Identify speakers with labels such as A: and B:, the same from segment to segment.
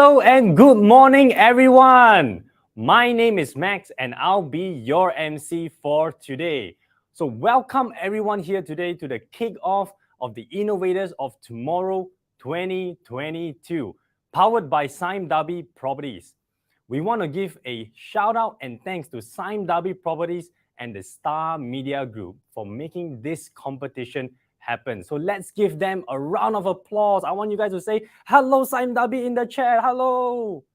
A: Hello and good morning, everyone. My name is Max and I'll be your MC for today. So welcome everyone here today to the kickoff of the Innovators of Tomorrow 2022, powered by Sime Darby Properties. We want to give a shout out and thanks to Sime Darby Properties and the Star Media Group for making this competition happen. So let's give them a round of applause. I want you guys to say hello, Sime Darby, in the chat. Hello.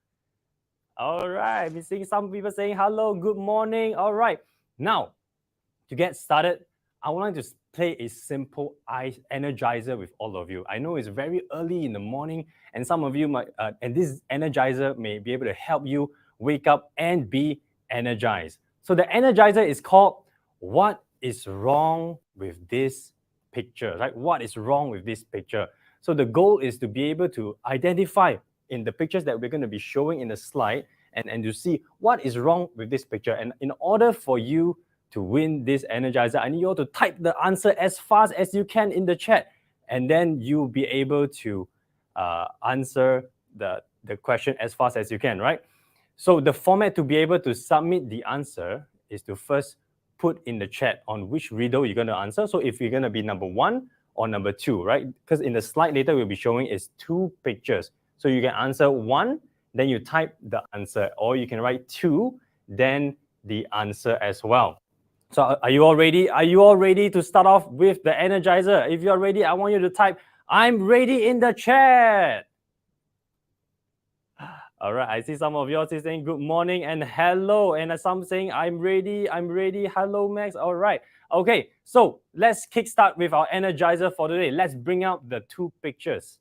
A: All right. We're seeing some people saying hello, good morning. All right. Now, to get started, I want to play a simple energizer with all of you. I know it's very early in the morning, and some of you might, and this energizer may be able to help you wake up and be energized. So the energizer is called "What is wrong with this picture?" Right? What is wrong with this picture? So the goal is to be able to identify in the pictures that we're going to be showing in the slide, and to see what is wrong with this picture. And in order for you to win this energizer, I need you all to type the answer as fast as you can in the chat, and then you'll be able to answer the question as fast as you can, right? So the format to be able to submit the answer is to first put in the chat on which riddle you're going to answer. So if you're going to be number 1 or number 2, right? Because in the slide later we'll be showing is 2 pictures. So you can answer 1, then you type the answer, or you can write 2, then the answer as well. So are you all ready? Are you all ready to start off with the energizer? If you're ready, I want you to type "I'm ready" in the chat. All right, I see some of you saying good morning and hello, and some saying I'm ready, I'm ready. Hello, Max. All right. Okay, so let's kickstart with our energizer for today. Let's bring out the 2 pictures.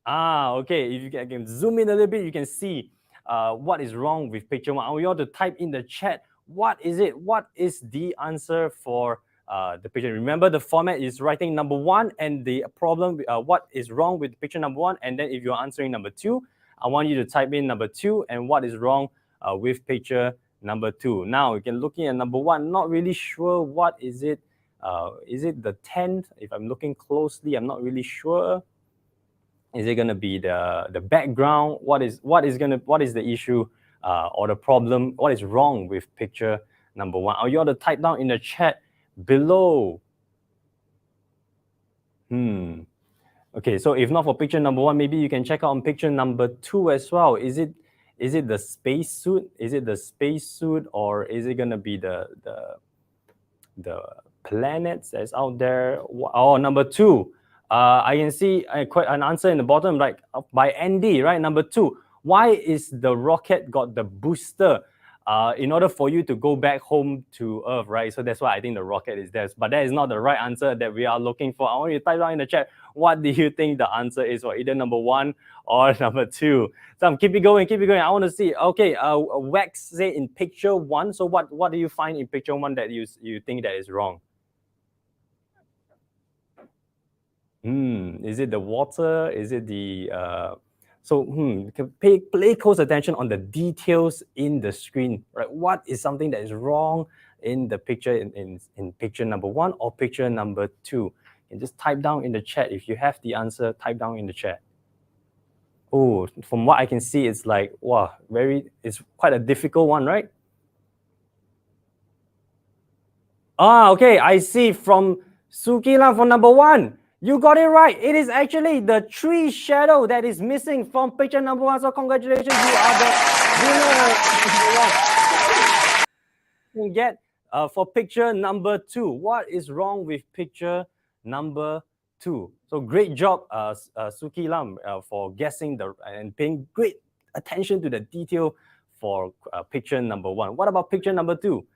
A: Okay, if you can zoom in a little bit, you can see what is wrong with picture 1. I want you all to type in the chat, what is it? What is the answer for the picture? Remember, the format is writing number 1 and the problem, what is wrong with picture number 1. And then if you're answering number 2, I want you to type in number 2 and what is wrong with picture number 2. Now, you can look at number 1, not really sure what is it. Is it the tent? If I'm looking closely, I'm not really sure. Is it going to be the background? What is the issue or the problem? What is wrong with picture number 1? Or you ought to type down in the chat below. Okay, so if not for picture number 1, maybe you can check out on picture number 2 as well. Is it the space suit? Is it the space suit, or is it going to be the planets that's out there? Oh, number 2. I can see an answer in the bottom, like by Andy, right? Number 2. Why is the rocket got the booster? In order for you to go back home to Earth, right? So that's why I think the rocket is there. But that is not the right answer that we are looking for. I want you to type down in the chat, what do you think the answer is for either number 1 or number 2? So keep it going. I want to see. Okay, Wax say in picture 1. So what do you find in picture 1 that you think that is wrong? Is it the water? Is it the pay close attention on the details in the screen, right? What is something that is wrong in the picture in picture number 1 or picture number 2? And just type down in the chat. If you have the answer, type down in the chat. Oh, from what I can see, it's like, wow, it's quite a difficult one, right? Okay, I see from Suki Lam for number 1. You got it right. It is actually the tree shadow that is missing from picture number 1. So congratulations, you are the winner. You get for picture number 2. What is wrong with picture number 2? So great job, Suki Lam, for guessing and paying great attention to the detail for picture number 1. What about picture number 2?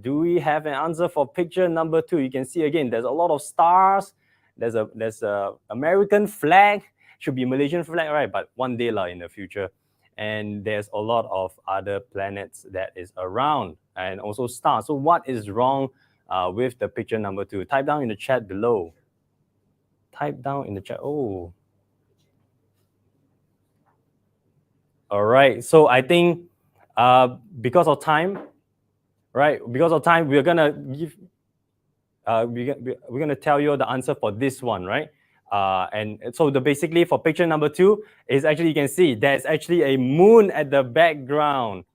A: Do we have an answer for picture number 2? You can see again, there's a lot of stars. There's a American flag, should be Malaysian flag, right? But one day in the future. And there's a lot of other planets that is around, and also stars. So what is wrong with the picture number 2? Type down in the chat below. Type down in the chat. Oh. All right. So I think because of time, right? Because of time, we're gonna give. We're gonna tell you the answer for this one, right? And so basically for picture number 2 is actually, you can see there's actually a moon at the background,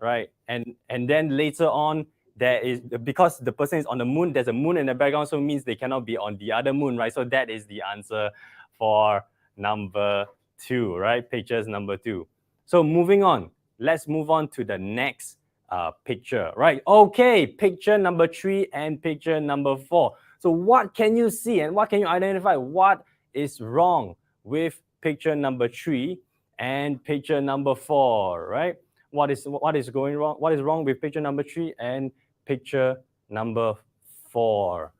A: right? And then later on, there is, because the person is on the moon, there's a moon in the background, so it means they cannot be on the other moon, right? So that is the answer for number 2, right? Pictures number 2. So moving on, let's move on to the next picture, right? Okay, picture number 3 and picture number 4. So what can you see and what can you identify? What is wrong with picture number 3 and picture number 4, right? What is going wrong? What is wrong with picture number 3 and picture number 4?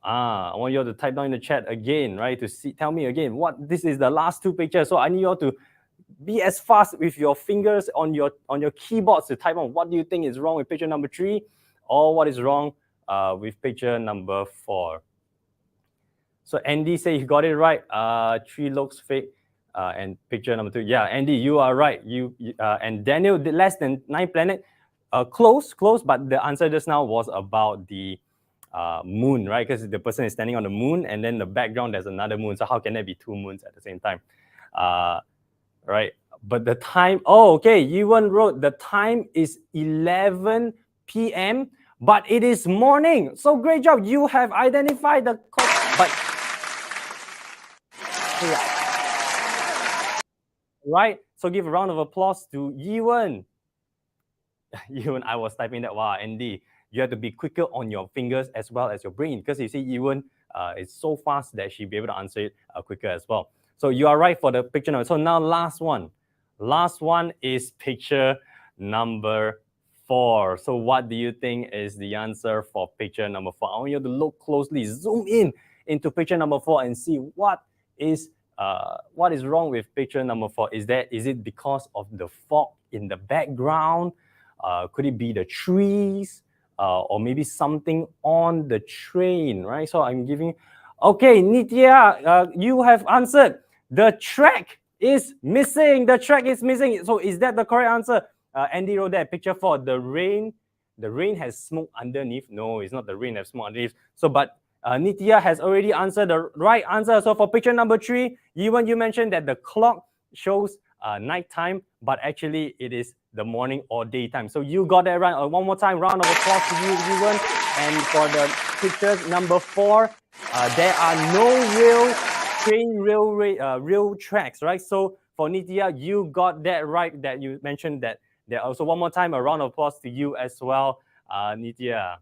A: I want you all to type down in the chat again, right? To see, tell me again what this is the last 2 pictures. So I need you all to be as fast with your fingers on your keyboards to type on what do you think is wrong with picture number 3 or what is wrong with picture number 4. So Andy say he got it right. 3 looks fake. And picture number 2. Yeah, Andy, you are right. You and Daniel did less than 9 planet. Close, but the answer just now was about the moon, right? Because the person is standing on the moon, and then the background there's another moon. So how can there be 2 moons at the same time? Right? But the time, okay, Yuan wrote the time is 11 p.m., but it is morning. So great job. You have identified the but right? So give a round of applause to Yuan. Yuan, I was typing that. Wow, Andy, you have to be quicker on your fingers as well as your brain, because you see Yuan is so fast that she'll be able to answer it quicker as well. So you are right for the picture number. So now last one. Last one is picture number 4. So what do you think is the answer for picture number 4? I want you to look closely, zoom in into picture number 4 and see what is wrong with picture number 4. Is it because of the fog in the background? Could it be the trees? Or maybe something on the train, right? So I'm giving, okay, Nitya, you have answered. The track is missing. The track is missing. So is that the correct answer? Andy wrote that picture 4. The rain has smoke underneath. No, it's not the rain has smoke underneath. So, but Nitya has already answered the right answer. So for picture number 3, Yuan, you mentioned that the clock shows nighttime, but actually it is the morning or daytime. So you got that right. One more time, round of applause to you, Yuan. And for the pictures number 4, there are no real train rail tracks, right? So for Nitya, you got that right, that you mentioned that there. Also, one more time, a round of applause to you as well, Nitya.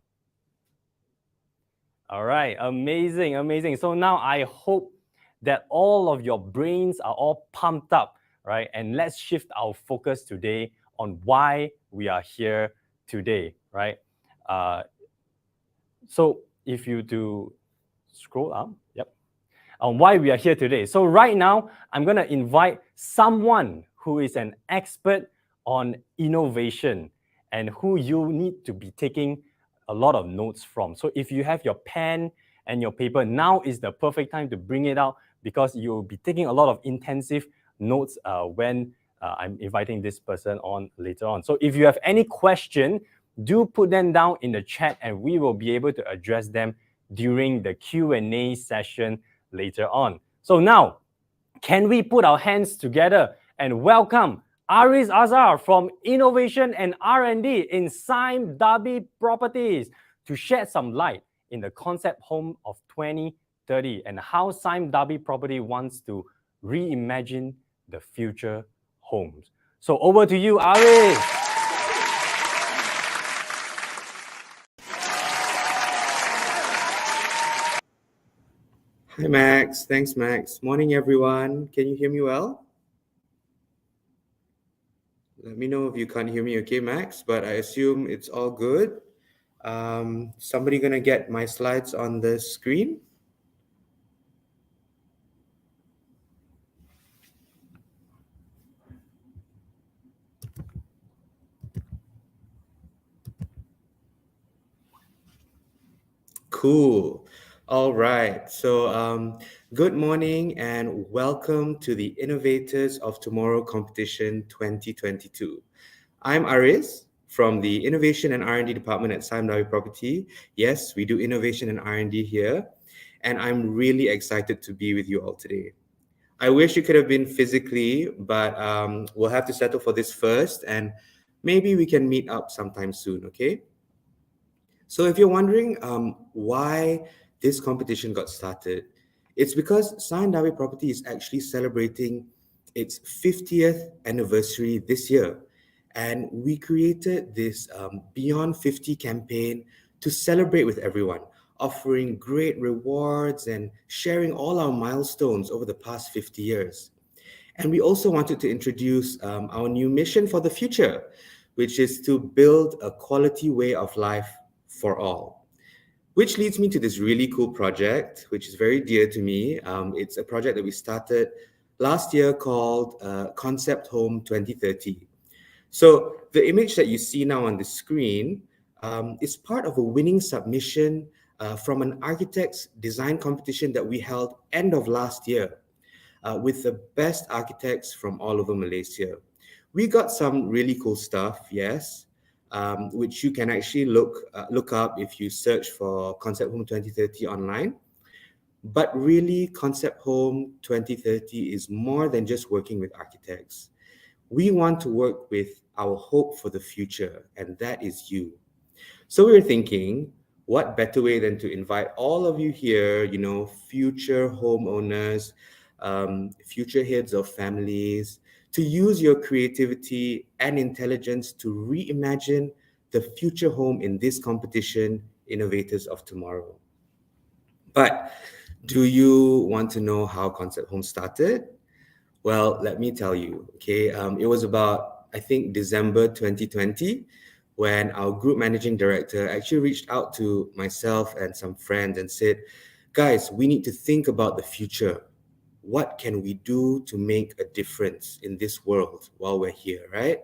A: All right, amazing. So now I hope that all of your brains are all pumped up, right? And let's shift our focus today on why we are here today, right? So if you do scroll up, yep, on why we are here today. So right now, I'm going to invite someone who is an expert on innovation and who you need to be taking a lot of notes from. So if you have your pen and your paper, now is the perfect time to bring it out, because you'll be taking a lot of intensive notes when I'm inviting this person on later on. So if you have any question, do put them down in the chat and we will be able to address them during the Q&A session later on. So now, can we put our hands together and welcome Aris Azhar from Innovation and R&D in Sime Darby Properties to shed some light in the concept home of 2030 and how Sime Darby Property wants to reimagine the future homes. So over to you, Aris.
B: Hi, Max. Thanks, Max. Morning, everyone. Can you hear me well? Let me know if you can't hear me, okay, Max? But I assume it's all good. Somebody gonna get my slides on the screen? Cool. All right. So, good morning and welcome to the Innovators of Tomorrow competition 2022. I'm Aris from the Innovation and R&D department at Sime Darby Property. Yes, we do innovation and R&D here. and I'm really excited to be with you all today. I wish you could have been physically, but we'll have to settle for this first, and maybe we can meet up sometime soon, okay? So, if you're wondering why this competition got started, it's because Science Dawe Property is actually celebrating its 50th anniversary this year. And we created this Beyond 50 campaign to celebrate with everyone, offering great rewards and sharing all our milestones over the past 50 years. And we also wanted to introduce our new mission for the future, which is to build a quality way of life for all. Which leads me to this really cool project, which is very dear to me. It's a project that we started last year called Concept Home 2030. So the image that you see now on the screen is part of a winning submission from an architect's design competition that we held end of last year with the best architects from all over Malaysia. We got some really cool stuff, yes, which you can actually look up if you search for Concept Home 2030 online. But really, Concept Home 2030 is more than just working with architects. We want to work with our hope for the future, and that is you. So we were thinking, what better way than to invite all of you here, future homeowners, future heads of families, to use your creativity and intelligence to reimagine the future home in this competition, Innovators of Tomorrow. But do you want to know how Concept Home started? Well, let me tell you, okay? It was about, I think, December 2020 when our group managing director actually reached out to myself and some friends and said, guys, we need to think about the future. What can we do to make a difference in this world while we're here, right?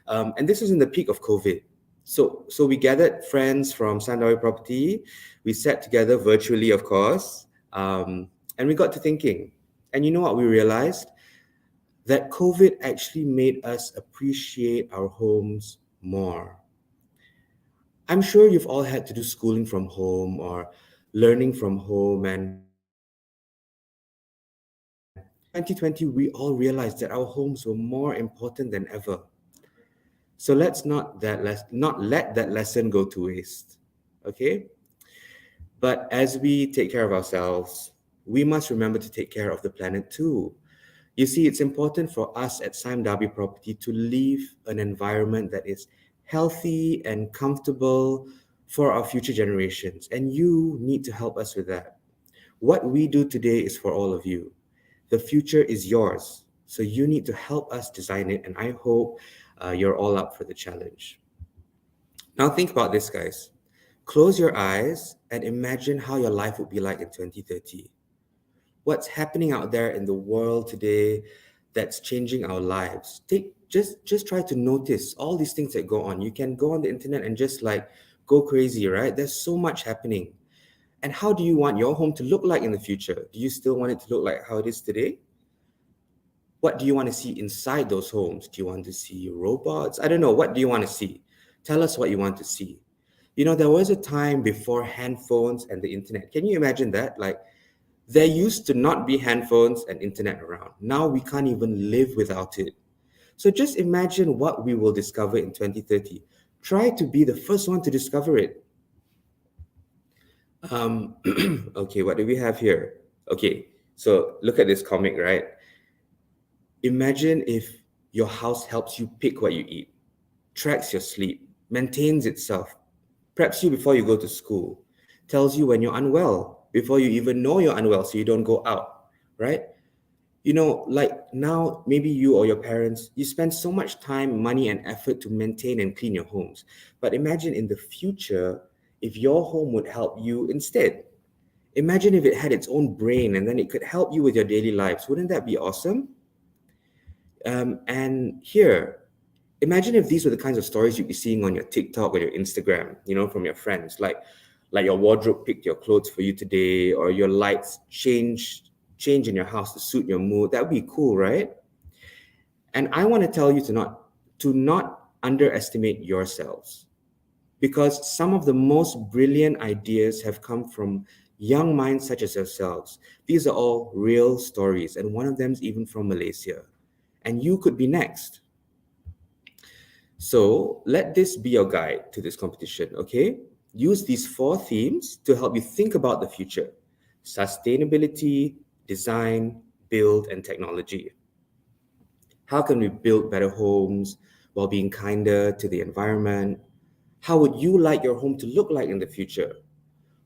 B: And this was in the peak of COVID. So we gathered friends from Sandawi Property. We sat together virtually, of course, and we got to thinking. And you know what we realized? That COVID actually made us appreciate our homes more. I'm sure you've all had to do schooling from home or learning from home, and in 2020, we all realized that our homes were more important than ever. So let's not let that lesson go to waste. Okay? But as we take care of ourselves, we must remember to take care of the planet too. You see, it's important for us at Sime Darby Property to leave an environment that is healthy and comfortable for our future generations. And you need to help us with that. What we do today is for all of you. The future is yours. So you need to help us design it. And I hope you're all up for the challenge. Now, think about this, guys. Close your eyes and imagine how your life would be like in 2030. What's happening out there in the world today that's changing our lives. Just try to notice all these things that go on. You can go on the internet and just like go crazy, right? There's so much happening. And how do you want your home to look like in the future? Do you still want it to look like how it is today? What do you want to see inside those homes? Do you want to see robots? I don't know. What do you want to see? Tell us what you want to see. There was a time before handphones and the internet. Can you imagine that? Like, there used to not be handphones and internet around. Now we can't even live without it. So just imagine what we will discover in 2030. Try to be the first one to discover it. Okay, what do we have here? Okay, so look at this comic, right? Imagine if your house helps you pick what you eat, tracks your sleep, maintains itself, preps you before you go to school, tells you when you're unwell before you even know you're unwell so you don't go out, right? Like now, maybe you or your parents, you spend so much time, money, and effort to maintain and clean your homes. But imagine in the future, if your home would help you instead. Imagine if it had its own brain and then it could help you with your daily lives. Wouldn't that be awesome? And here, imagine if these were the kinds of stories you'd be seeing on your TikTok or your Instagram, from your friends, like your wardrobe picked your clothes for you today, or your lights change in your house to suit your mood. That would be cool, right? And I want to tell you to not underestimate yourselves, because some of the most brilliant ideas have come from young minds such as yourselves. These are all real stories, and one of them is even from Malaysia. And you could be next. So let this be your guide to this competition, okay? Use these four themes to help you think about the future: sustainability, design, build, and technology. How can we build better homes while being kinder to the environment? How would you like your home to look like in the future?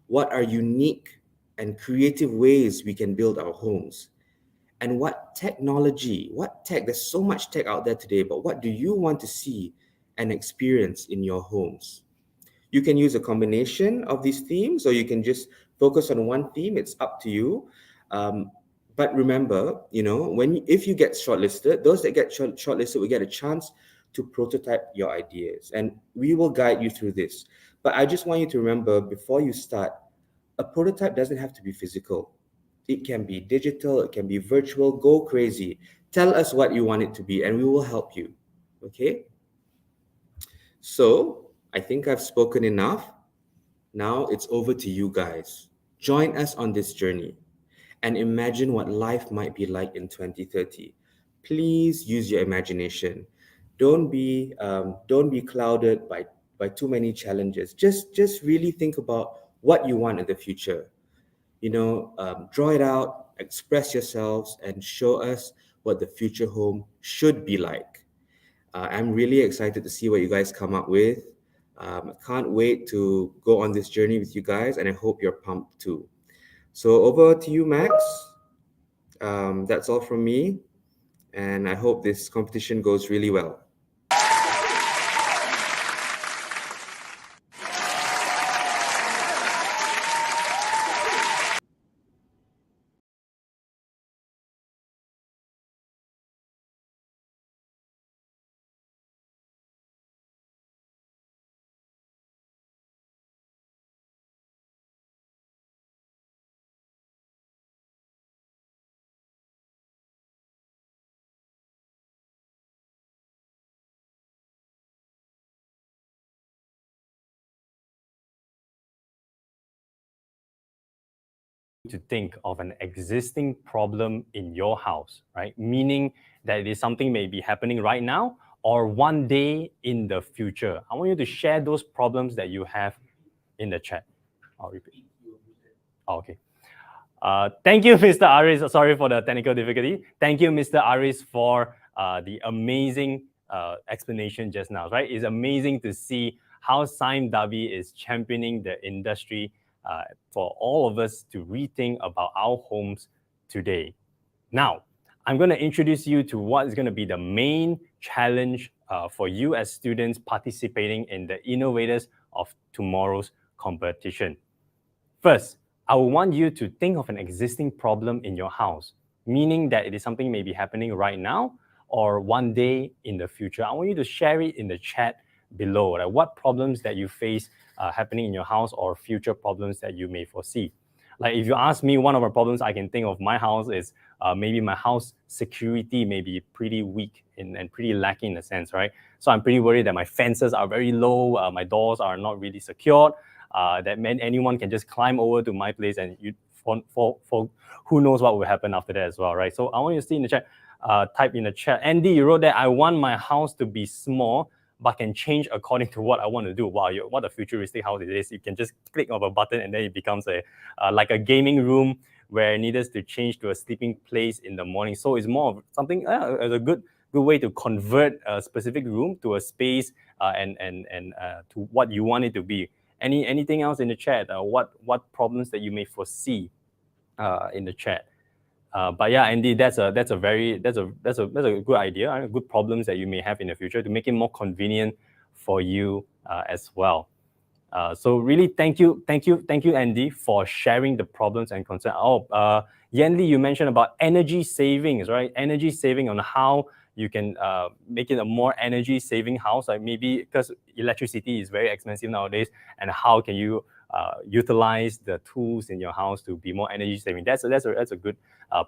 B: What are unique and creative ways we can build our homes? And what technology, what tech, there's so much tech out there today, but what do you want to see and experience in your homes? You can use a combination of these themes, or you can just focus on one theme. It's up to you. Um, but remember, if you get shortlisted, those that get shortlisted will get a chance to prototype your ideas, and we will guide you through this. But I just want you to remember, before you start, a prototype doesn't have to be physical. It can be digital, it can be virtual. Go crazy. Tell us what you want it to be, and we will help you. Okay? So I think I've spoken enough. Now it's over to you guys. Join us on this journey and imagine what life might be like in 2030. Please use your imagination. Don't be clouded by too many challenges. Just really think about what you want in the future. Draw it out, express yourselves, and show us what the future home should be like. I'm really excited to see what you guys come up with. I can't wait to go on this journey with you guys, and I hope you're pumped too. So, over to you, Max. That's all from me, and I hope this competition goes really well.
A: To think of an existing problem in your house, right? Meaning that it is something may be happening right now or one day in the future. I want you to share those problems that you have in the chat. I'll repeat. Oh, okay. Thank you, Mr. Aris. Sorry for the technical difficulty. Thank you, Mr. Aris, for the amazing explanation just now, right? It's amazing to see how Sime Dabi is championing the industry for all of us to rethink about our homes today. Now, I'm going to introduce you to what is going to be the main challenge for you as students participating in the Innovators of Tomorrow's competition. First, I will want you to think of an existing problem in your house, meaning that it is something maybe happening right now or one day in the future. I want you to share it in the chat below, like what problems that you face happening in your house or future problems that you may foresee. Like if you ask me, one of the problems I can think of my house is maybe my house security may be pretty weak and pretty lacking in a sense, right? So I'm pretty worried that my fences are very low, my doors are not really secured, that anyone can just climb over to my place and for who knows what will happen after that as well, right? So I want you to see in the chat, type in the chat. Andy, you wrote that I want my house to be small, but can change according to what I want to do. Wow, what a futuristic house it is. You can just click on a button and then it becomes like a gaming room where it needs to change to a sleeping place in the morning. So it's more of something, a good way to convert a specific room to a space and to what you want it to be. Anything else in the chat? What problems that you may foresee in the chat? But yeah, indeed, that's a good idea. Good problems that you may have in the future to make it more convenient for you as well. So really, thank you, Andy, for sharing the problems and concerns. Yanli, you mentioned about energy savings, right? Energy saving on how you can make it a more energy saving house, like maybe because electricity is very expensive nowadays, and how can you utilize the tools in your house to be more energy saving? That's a good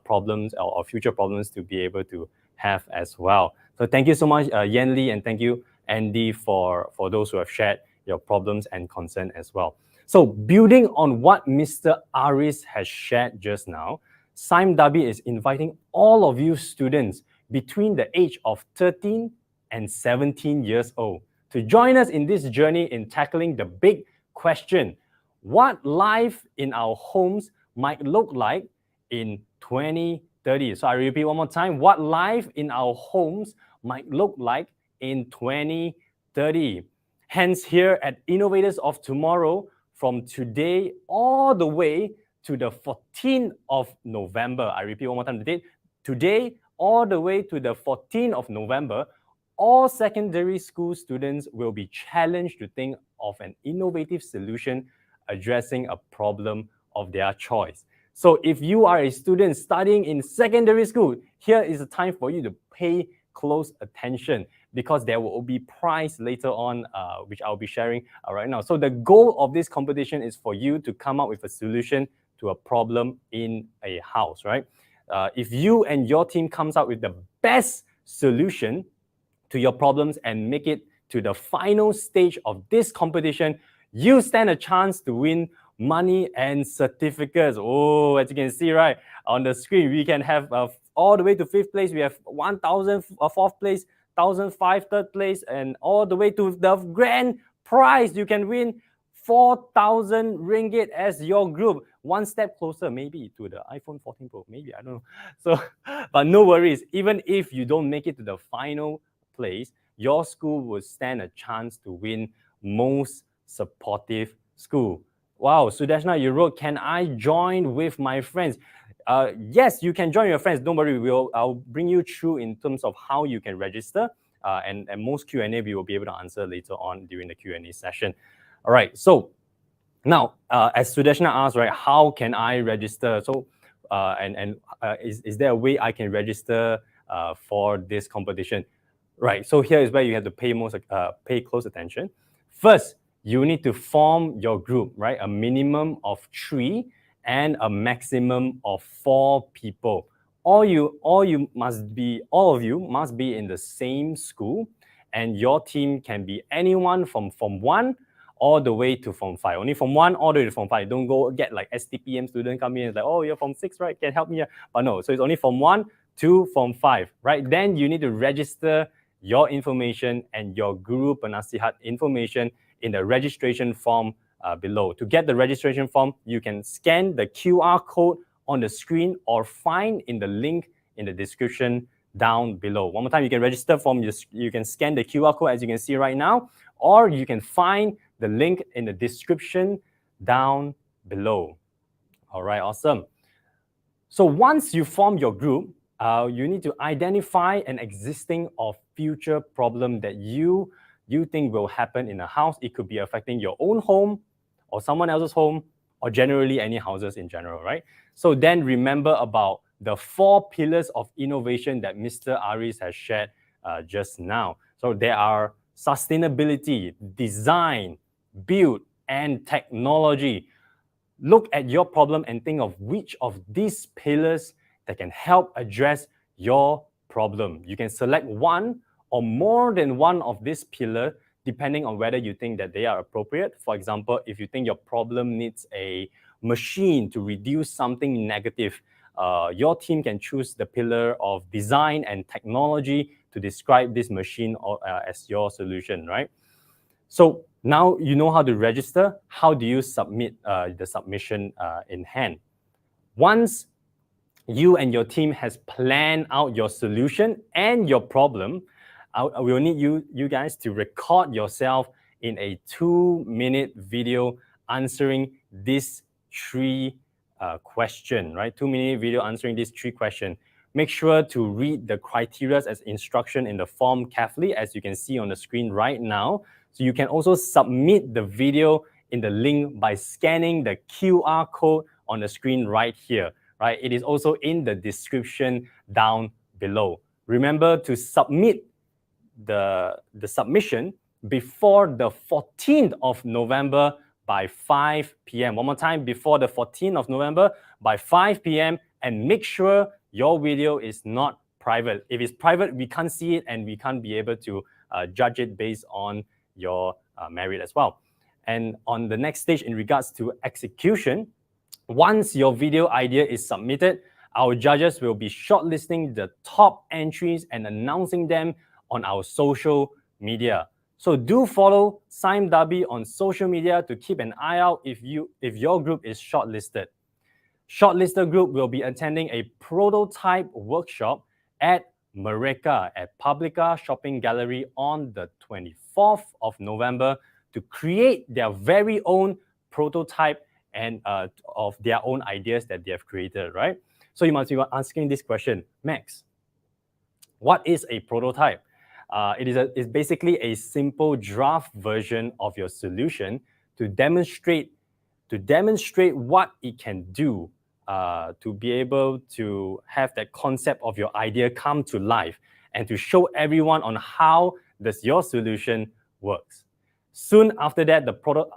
A: problems or future problems to be able to have as well. So thank you so much, Yanli, and thank you, Andy, for those who have shared your problems and concern as well. So building on what Mr. Aris has shared just now, SIMW is inviting all of you students between the age of 13 and 17 years old to join us in this journey in tackling the big question: what life in our homes might look like in 2030. So I repeat one more time: what life in our homes might look like in 2030. Hence, here at Innovators of Tomorrow, from today all the way to the 14th of November. I repeat one more time the date. Today all the way to the 14th of November, all secondary school students will be challenged to think of an innovative solution addressing a problem of their choice. So if you are a student studying in secondary school, here is a time for you to pay close attention, because there will be prize later on, which I'll be sharing right now. So the goal of this competition is for you to come up with a solution to a problem in a house, right? If you and your team comes up with the best solution to your problems and make it to the final stage of this competition, you stand a chance to win money and certificates. Oh, as you can see right on the screen, we can have all the way to 5th place. We have 1,000 4th place, 1,005 3rd place, and all the way to the grand prize. You can win 4,000 ringgit as your group. One step closer, maybe, to the iPhone 14 Pro. Maybe, I don't know. So, but no worries. Even if you don't make it to the final place, your school will stand a chance to win most supportive school. Wow, Sudeshna, you wrote, can I join with my friends? Yes, you can join your friends. Don't worry, I'll bring you through in terms of how you can register. And most Q&A we will be able to answer later on during the Q&A session. All right, so now, as Sudeshna asked, right, how can I register? So, is there a way I can register for this competition? Right, so here is where you have to pay close attention. First, you need to form your group, right? A minimum of 3 and a maximum of 4 people. All of you must be in the same school, and your team can be anyone from Form 1 all the way to Form 5. Only Form 1 all the way to Form 5. Don't go get like STPM student come in and like, oh, you're Form 6, right? Can help me? But no, so it's only Form 1 to Form 5, right? Then you need to register your information and your guru penasihat information in the registration form below. To get the registration form, you can scan the QR code on the screen or find in the link in the description down below. One more time, you can register form, you can scan the QR code as you can see right now, or you can find the link in the description down below. All right, awesome. So once you form your group, you need to identify an existing or future problem that you think will happen in a house. It could be affecting your own home or someone else's home, or generally any houses in general, right? So then remember about the 4 pillars of innovation that Mr. Aris has shared just now. So there are sustainability, design, build, and technology. Look at your problem and think of which of these pillars that can help address your problem. You can select one or more than one of these pillars depending on whether you think that they are appropriate. For example, if you think your problem needs a machine to reduce something negative, your team can choose the pillar of design and technology to describe this machine as your solution, right? So now you know how to register. How do you submit the submission in hand? Once you and your team has planned out your solution and your problem, I will need you guys to record yourself in a 2-minute video answering these 3 questions, right? 2-minute video answering these 3 questions. Make sure to read the criteria as instruction in the form carefully, as you can see on the screen right now. So you can also submit the video in the link by scanning the QR code on the screen right here, right? It is also in the description down below. Remember to submit the submission before the 14th of November by 5 p.m. One more time, before the 14th of November by 5 p.m. and make sure your video is not private. If it's private, we can't see it and we can't be able to judge it based on your merit as well. And on the next stage, in regards to execution, once your video idea is submitted, our judges will be shortlisting the top entries and announcing them on our social media. So do follow SimDubby on social media to keep an eye out if your group is shortlisted. Shortlisted group will be attending a prototype workshop at Mereka at Publica Shopping Gallery on the 24th of November to create their very own prototype and of their own ideas that they have created, right? So you must be asking this question, Max, what is a prototype? It's basically a simple draft version of your solution to demonstrate what it can do, to be able to have that concept of your idea come to life and to show everyone on how does your solution works. Soon after that,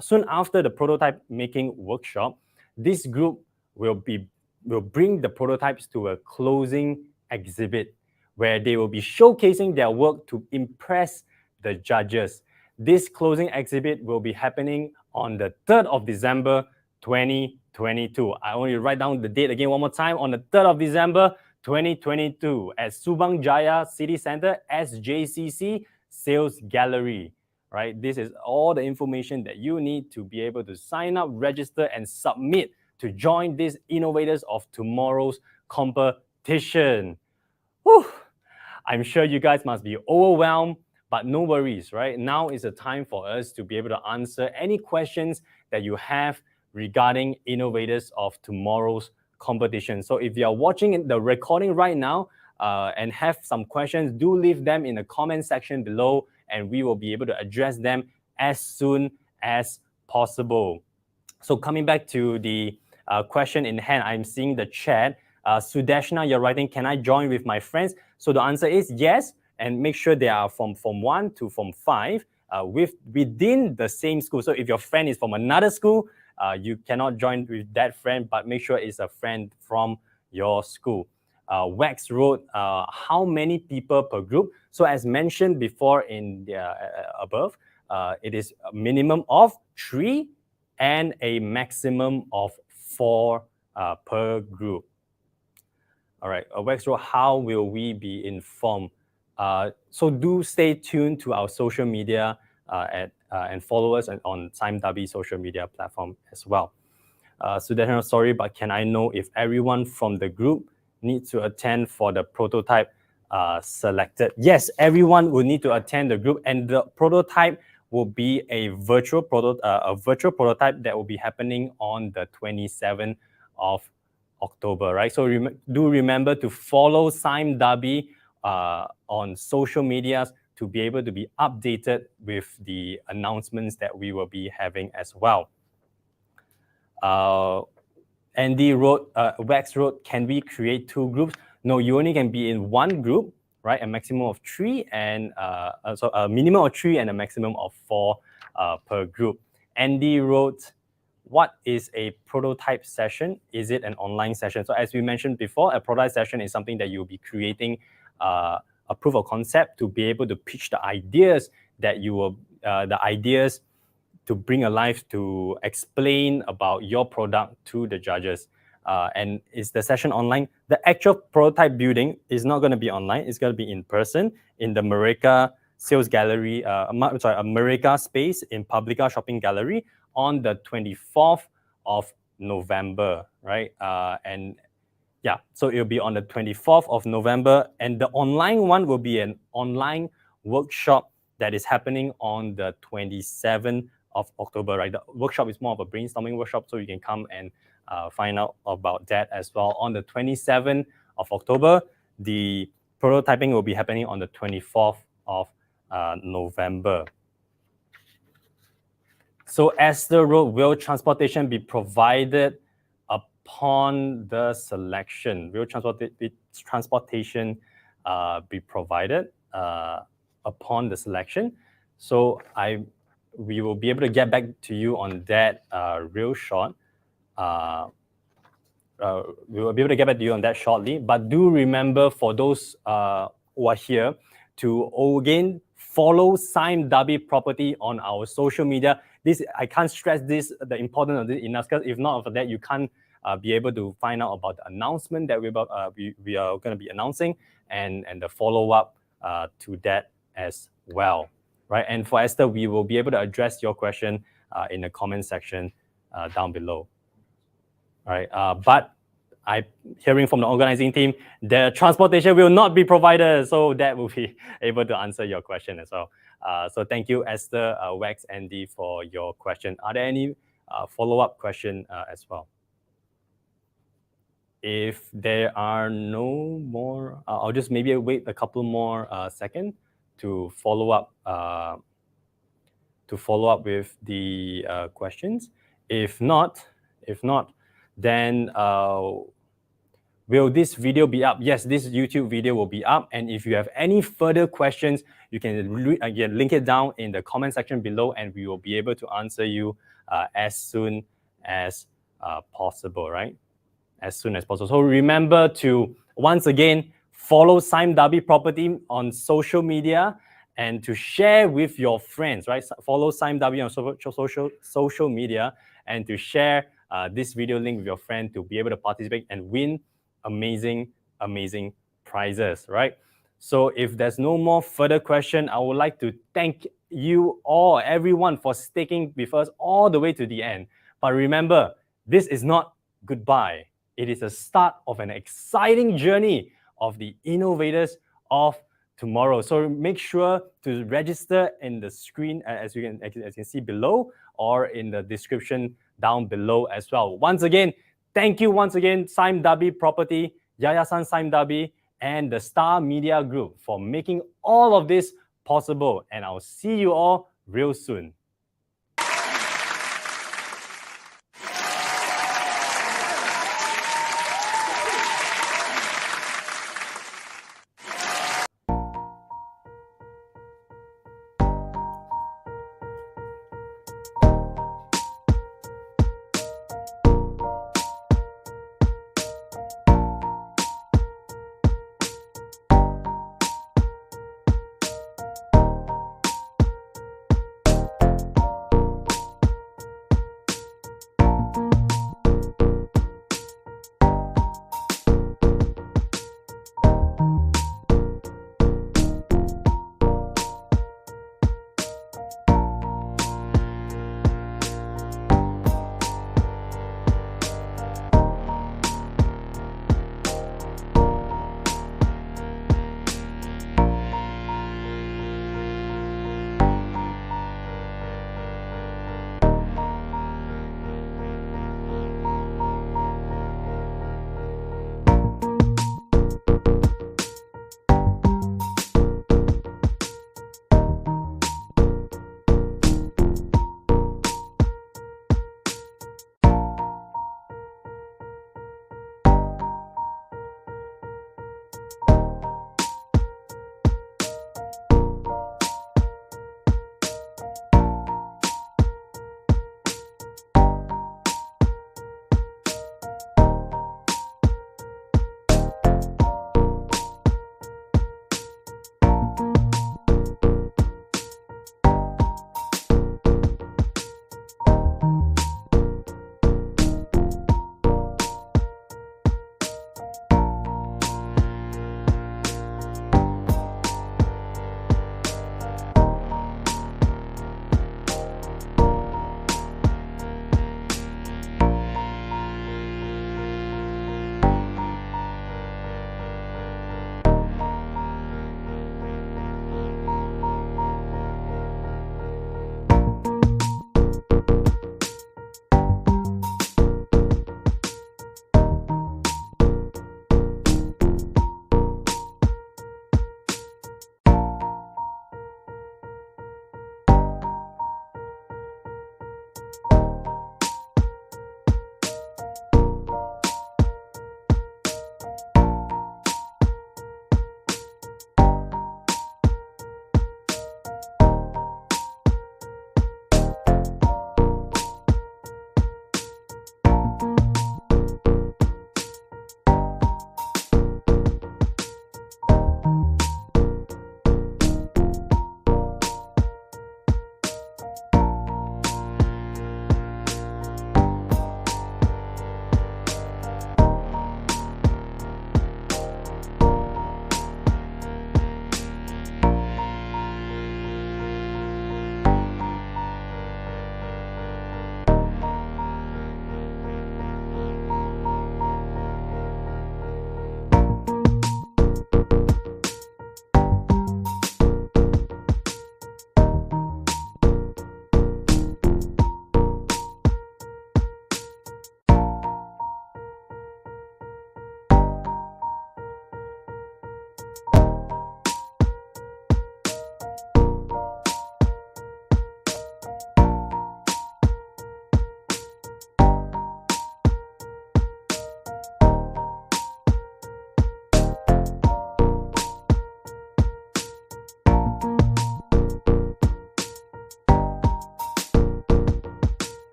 A: soon after the prototype making workshop, this group will bring the prototypes to a closing exhibit where they will be showcasing their work to impress the judges. This closing exhibit will be happening on the 3rd of December 2022. I only write down the date again one more time, on the 3rd of December 2022 at Subang Jaya City Center, SJCC Sales Gallery. Right? This is all the information that you need to be able to sign up, register, and submit to join this Innovators of Tomorrow's competition. Whew. I'm sure you guys must be overwhelmed, but no worries, right? Now is the time for us to be able to answer any questions that you have regarding Innovators of Tomorrow's competition. So if you are watching the recording right now and have some questions, do leave them in the comment section below, and we will be able to address them as soon as possible. So coming back to the question in hand, I'm seeing the chat. Sudeshna, you're writing, can I join with my friends? So the answer is yes, and make sure they are from Form 1 to Form 5 within the same school. So if your friend is from another school, you cannot join with that friend, but make sure it's a friend from your school. Wax wrote, how many people per group? So as mentioned before in the above, it is a minimum of 3 and a maximum of 4 per group. All right, Wax wrote, how will we be informed? So do stay tuned to our social media and follow us on SimDubby social media platform as well. Sudesh, sorry, but can I know if everyone from the group needs to attend for the prototype selected? Yes, everyone will need to attend the group, and the prototype will be a virtual prototype that will be happening on the 27th of October, right? So do remember to follow SimDubby on social medias to be able to be updated with the announcements that we will be having as well. Andy wrote, Wax wrote, can we create 2 groups? No, you only can be in 1 group, right? A maximum of 3 and so a minimum of 3 and a maximum of 4 per group. Andy wrote, what is a prototype session? Is it an online session? So as we mentioned before, a prototype session is something that you'll be creating a proof of concept to be able to pitch the ideas that you will, the ideas to bring alive, to explain about your product to the judges. And is the session online? The actual prototype building is not going to be online. It's going to be in person in the Mereka Sales Gallery, Mereka space in Publica Shopping Gallery on the 24th of November, right? And yeah, so it'll be on the 24th of November, and the online one will be an online workshop that is happening on the 27th of October, right? The workshop is more of a brainstorming workshop, so you can come and find out about that as well. On the 27th of October, the prototyping will be happening on the 24th of November. So Esther wrote, will transportation be provided upon the selection? Will transportation be provided upon the selection? So we will be able to get back to you on that real short. We will be able to get back to you on that shortly. But do remember, for those who are here, to again follow SimDubby Property on our social media. this I can't stress the importance of this enough, because if not for that, you can't be able to find out about the announcement that we are going to be announcing, and the follow-up to that as well, right? And for Esther, we will be able to address your question in the comment section down below. All right, but I'm hearing from the organizing team, the transportation will not be provided, so that will be able to answer your question as well. So thank you, Esther, Wax, Andy, for your question. Are there any follow-up question as well? If there are no more, I'll just maybe wait a couple more seconds to follow up with the questions. If not, then will this video be up? Yes, this YouTube video will be up. And if you have any further questions, you can again link it down in the comment section below, and we will be able to answer you as soon as possible, right? As soon as possible. So remember to, once again, follow SimW Property on social media and to share with your friends, right? Follow SimW on social media and to share this video link with your friend to be able to participate and win amazing prizes, right? So if there's no more further question, I would like to thank you all, everyone, for sticking with us all the way to the end. But remember, this is not goodbye. It is a start of an exciting journey of the Innovators of Tomorrow. So make sure to register in the screen as you can see below, or in the description down below as well. Once again, thank you once again, SimW Property, Yayasan SimW, and the Star Media Group for making all of this possible. And I'll see you all real soon.